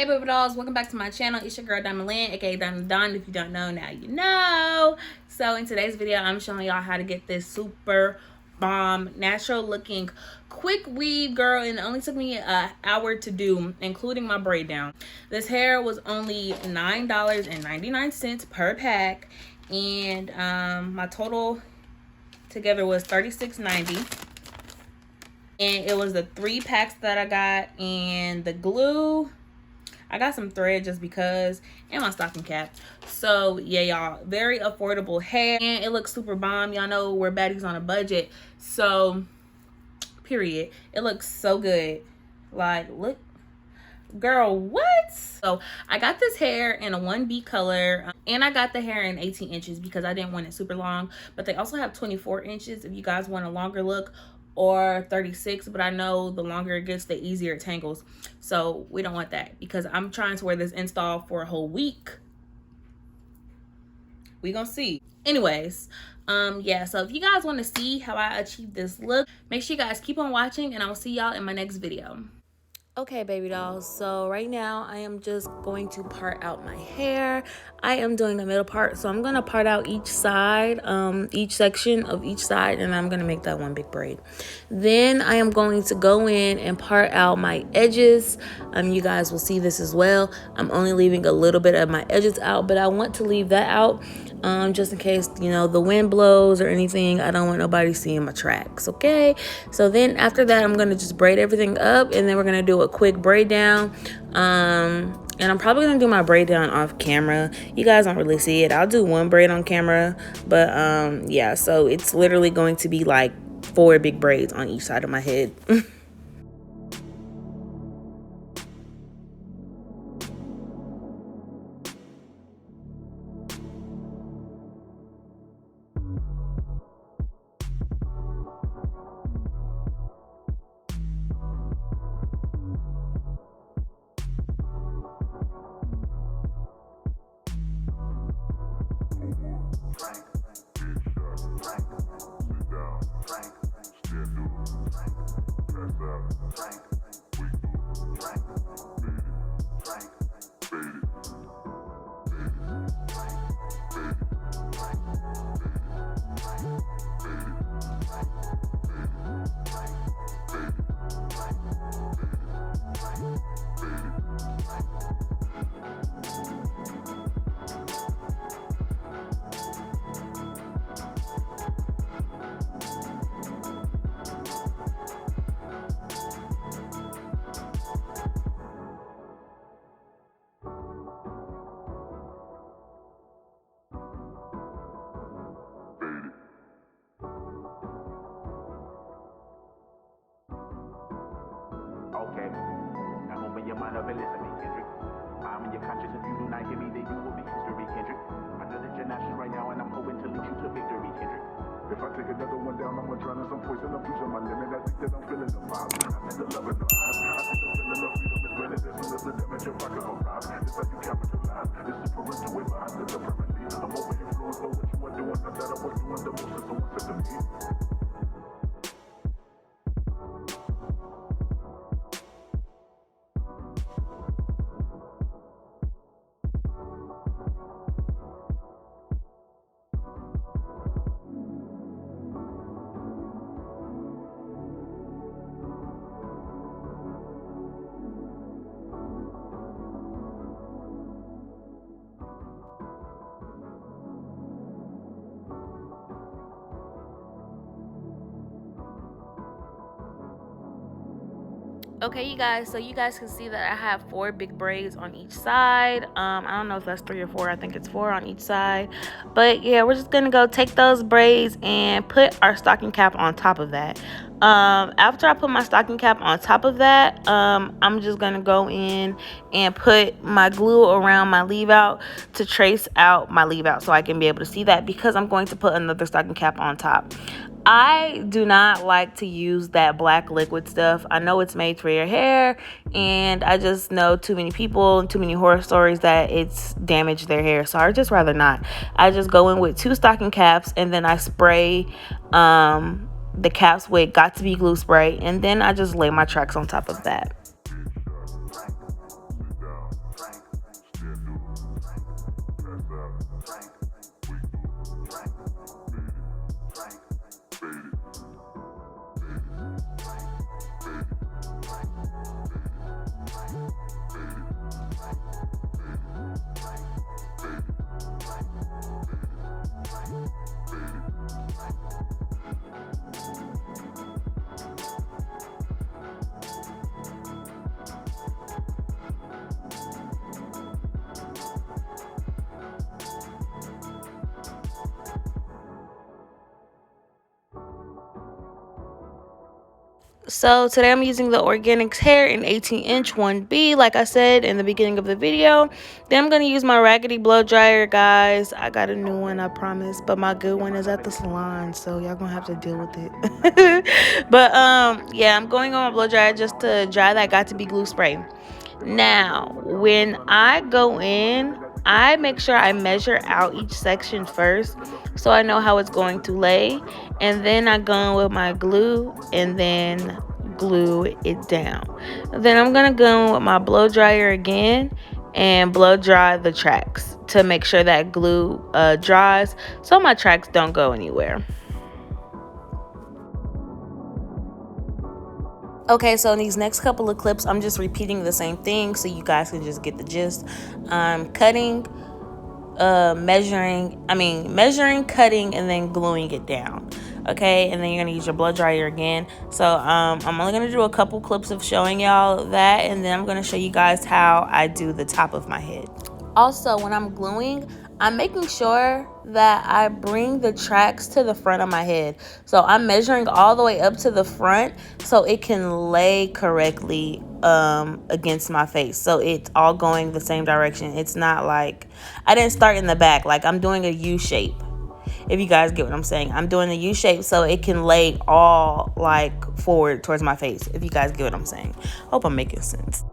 Hey baby dolls, welcome back to my channel. It's your girl DIMETHEDONN, aka DIMETHEDONN. If you don't know, now you know. So in today's video, I'm showing y'all how to get this super bomb, natural looking, quick weave, girl. And it only took me an hour to do, including my braid down. This hair was only $9.99 per pack. And my total together was $36.90. And it was the 3 packs that I got, and the glue, I got some thread just because, and my stocking cap. So yeah, y'all, very affordable hair, and it looks super bomb. Y'all know we're baddies on a budget, so period. It looks so good. Like, look, girl, what? So I got this hair in a 1B color, and I got the hair in 18 inches because I didn't want it super long, but they also have 24 inches if you guys want a longer look, or 36, but I know the longer it gets, the easier it tangles. So we don't want that because I'm trying to wear this install for a whole week. We gonna see. Anyways, yeah, so if you guys want to see how I achieve this look, make sure you guys keep on watching, and I will see y'all in my next video. Okay, baby dolls, so right now I am just going to part out my hair. I am doing a middle part, so I'm going to part out each side, each section of each side, and I'm going to make that one big braid. Then I am going to go in and part out my edges. You guys will see this as well. I'm only leaving a little bit of my edges out, but I want to leave that out just in case, you know, the wind blows or anything. I don't want nobody seeing my tracks, okay? So then after that, I'm going to just braid everything up, and then we're going to do a quick braid down. And I'm probably going to do my braid down off camera. You guys don't really see it. I'll do one braid on camera, but yeah, so it's literally going to be like 4 big braids on each side of my head. Okay, now open your mind up and listen to me, Kendrick. I'm in your conscience. If you do not hear me, then you will be history, Kendrick. I know that you're nauseous right now, and I'm hoping to lead you to victory, Kendrick. If I take another one down, I'm gonna drown in some poison. I'm pushing my limit. I think that I'm feeling the vibe. I think the love in the eyes. I think the feeling of freedom is granted. As soon as the damage you're rocking my rhyme. This how you capitalize. This is parental way behind the apparently. I'm over influenced by what you are doing. Not that I was doing the most, so what's it to me? Okay, you guys, so you guys can see that I have 4 big braids on each side. I don't know if that's 3 or 4. I think it's 4 on each side. But yeah, we're just gonna go take those braids and put our stocking cap on top of that. After I put my stocking cap on top of that, I'm just gonna go in and put my glue around my leave out to trace out my leave out so I can be able to see that, because I'm going to put another stocking cap on top. I do not like to use that black liquid stuff. I know it's made for your hair, and I just know too many people and too many horror stories that it's damaged their hair. So I just rather not. I just go in with 2 stocking caps, and then I spray the caps with Got To Be glue spray, and then I just lay my tracks on top of that. So today I'm using the Organics hair in 18-inch 1B, like I said in the beginning of the video. Then I'm going to use my raggedy blow dryer, guys. I got a new one, I promise, but my good one is at the salon, so y'all gonna have to deal with it. But yeah, I'm going on my blow dryer just to dry that got to be glue spray. Now, when I go in, I make sure I measure out each section first so I know how it's going to lay, and then I go in with my glue and then glue it down. Then I'm gonna go in with my blow dryer again and blow dry the tracks to make sure that glue dries so my tracks don't go anywhere. Okay, so in these next couple of clips, I'm just repeating the same thing so you guys can just get the gist. Cutting, measuring, cutting, and then gluing it down. Okay, and then you're gonna use your blow dryer again. So I'm only gonna do a couple clips of showing y'all that, and then I'm gonna show you guys how I do the top of my head. Also, when I'm gluing, I'm making sure that I bring the tracks to the front of my head. So I'm measuring all the way up to the front so it can lay correctly against my face. So it's all going the same direction. It's not like I didn't start in the back. Like I'm doing a U shape. If you guys get what I'm saying, I'm doing the U shape so it can lay all like forward towards my face. If you guys get what I'm saying. Hope I'm making sense.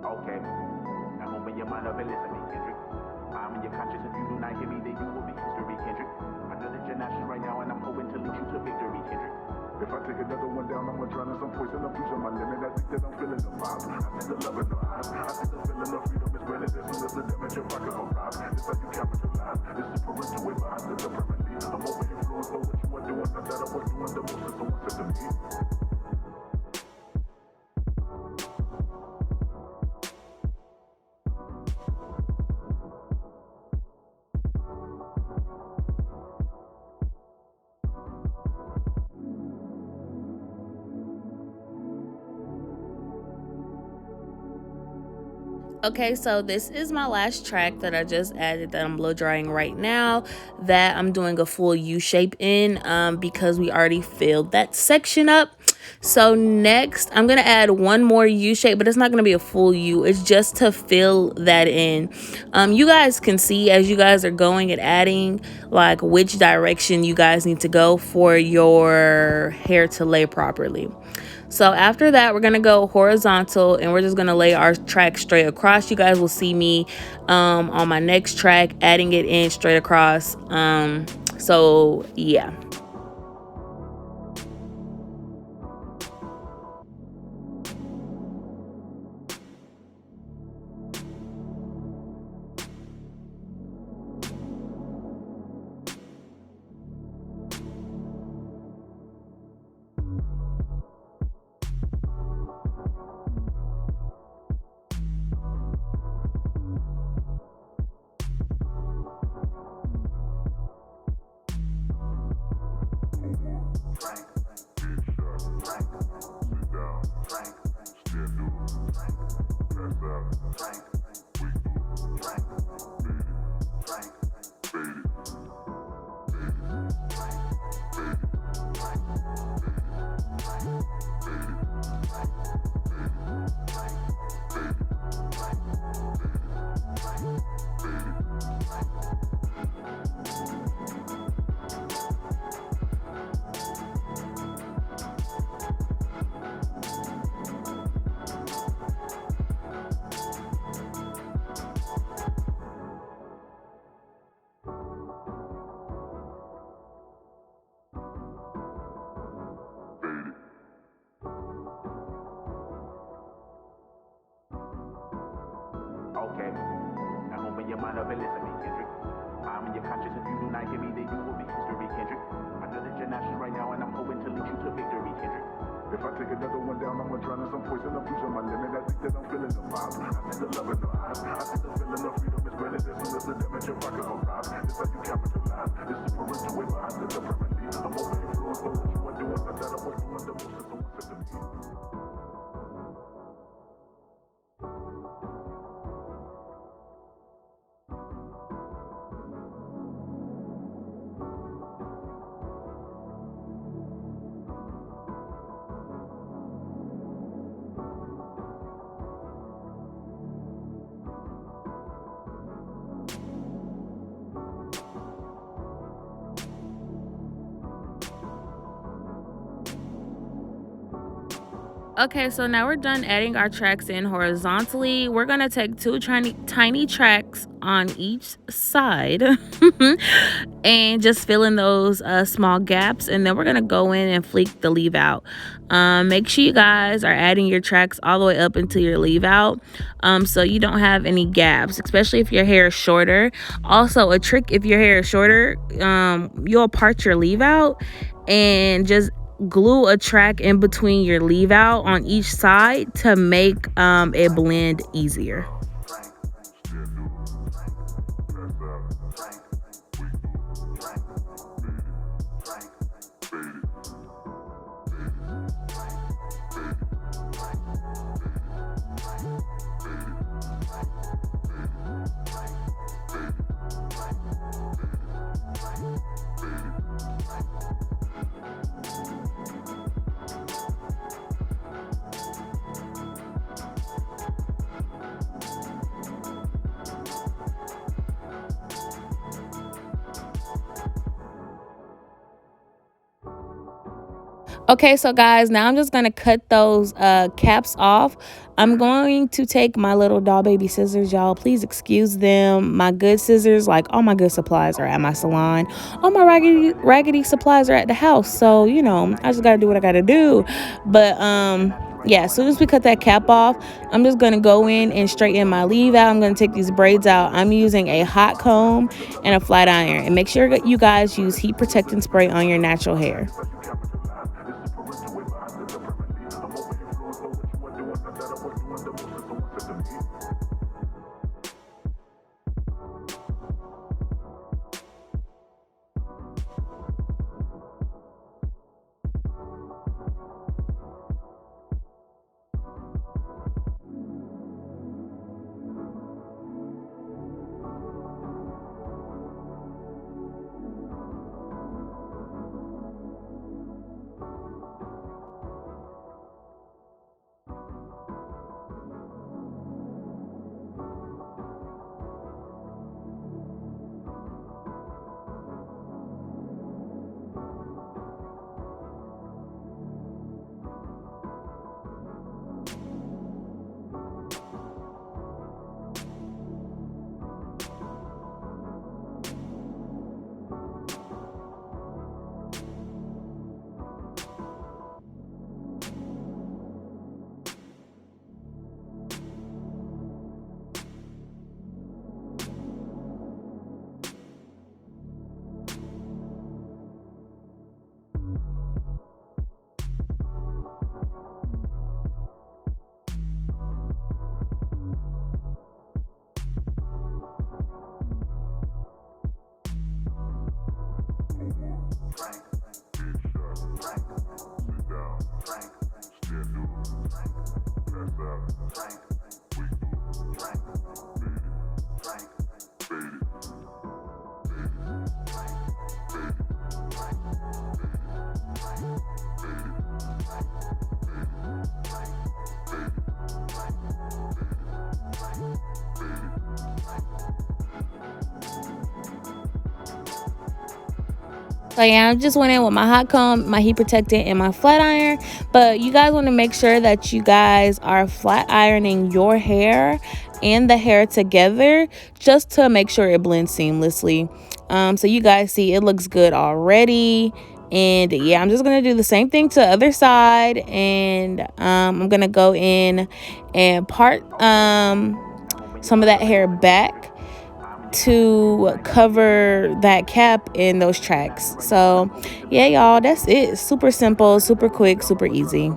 Okay. Now open your mind up and listen to me, Kendrick. I'm in your conscience. If you do not hear me, then you will be history, Kendrick. I know that you're not right now, and I'm hoping to lead you to victory, Kendrick. If I take another one down, I'm gonna drown in some poison. I'm pushing my limit. I think that I'm feeling the vibe. I see the love in the eyes. I see the feeling of freedom is granted as soon as the damage of rocket arrives. It's like you capitalize. It's super into it, but I still permanently. I'm over influenced by what you are doing. Not that I was doing the most, so what's it to me? Okay, so this is my last track that I just added that I'm blow drying right now, that I'm doing a full U shape in because we already filled that section up. So next I'm gonna add one more U shape, but it's not gonna be a full U. It's just to fill that in. You guys can see as you guys are going and adding like which direction you guys need to go for your hair to lay properly. So after that, we're gonna go horizontal and we're just gonna lay our track straight across. You guys will see me on my next track adding it in straight across. So yeah. okay? Now open your mind up and listen to me, Kendrick. I'm in your conscience. If you do not hear me, then you will be history, Kendrick. I know that you're not right now, and I'm hoping to lead you to victory, Kendrick. If I take another one down, I'ma drown in some poison. I'm losing my limit. I think that I'm feeling the vibe. I see the love in the eyes. I see the feeling of freedom is granted as soon as the damage of rocket arrives. This how you capitalize. This is parental way behind the permanently. I'm over influence for what you are doing. I thought I was doing the most, so what's it to me? Okay, so now we're done adding our tracks in horizontally. We're gonna take two tiny tracks on each side and just fill in those small gaps, and then we're gonna go in and fleek the leave out. Make sure you guys are adding your tracks all the way up into your leave out, so you don't have any gaps, especially if your hair is shorter. Also, a trick: if your hair is shorter, you'll part your leave out and just glue a track in between your leave out on each side to make it blend easier. Okay, so guys, now I'm just gonna cut those caps off. I'm going to take my little doll baby scissors, y'all. Please excuse them. My good scissors, like all my good supplies, are at my salon. All my raggedy supplies are at the house. So you know, I just gotta do what I gotta do. But yeah, as soon as we cut that cap off, I'm just gonna go in and straighten my leave out. I'm gonna take these braids out. I'm using a hot comb and a flat iron, and make sure that you guys use heat protectant spray on your natural hair. So yeah, I just went in with my hot comb, my heat protectant, and my flat iron. But you guys want to make sure that you guys are flat ironing your hair and the hair together, just to make sure it blends seamlessly. So you guys see it looks good already. And yeah, I'm just gonna do the same thing to the other side, and I'm gonna go in and part some of that hair back to cover that cap in those tracks. So yeah, y'all, that's it. Super simple, super quick, super easy.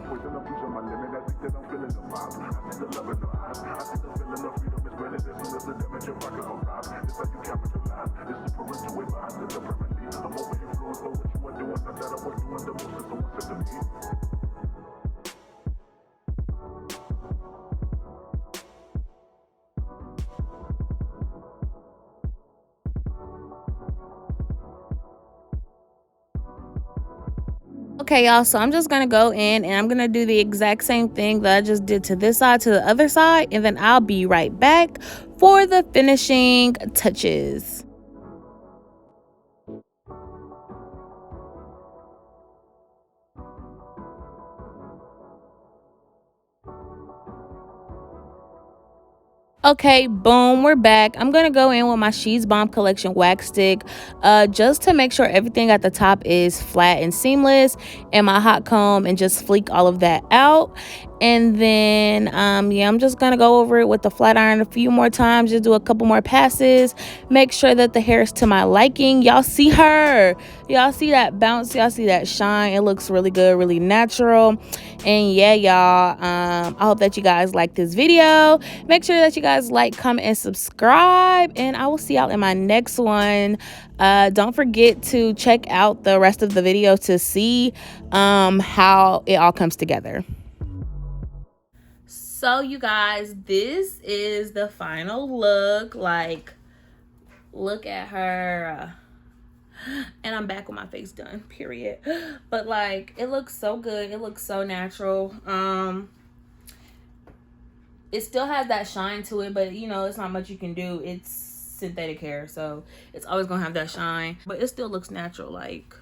Okay, y'all, so I'm just gonna go in and I'm gonna do the exact same thing that I just did to this side to the other side, and then I'll be right back for the finishing touches. Okay, boom, we're back. I'm gonna go in with my She's Bomb Collection wax stick, just to make sure everything at the top is flat and seamless, and my hot comb, and just fleek all of that out. And then yeah, I'm just gonna go over it with the flat iron a few more times, just do a couple more passes, make sure that the hair is to my liking. Y'all see her, y'all see that bounce, y'all see that shine. It looks really good, really natural. And yeah, y'all, I hope that you guys like this video. Make sure that you guys like, comment, and subscribe, and I will see y'all in my next one. Don't forget to check out the rest of the video to see how it all comes together. So you guys, this is the final look. Like, look at her. And I'm back with my face done, period. But like, it looks so good, it looks so natural. It still has that shine to it, but you know, it's not much you can do. It's synthetic hair, so it's always gonna have that shine, but it still looks natural. Like,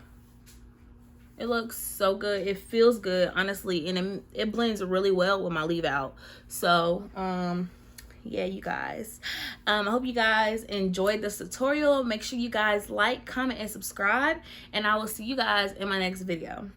it looks so good, it feels good, honestly, and it blends really well with my leave out. So yeah, you guys, I hope you guys enjoyed this tutorial. Make sure you guys like, comment, and subscribe, and I will see you guys in my next video.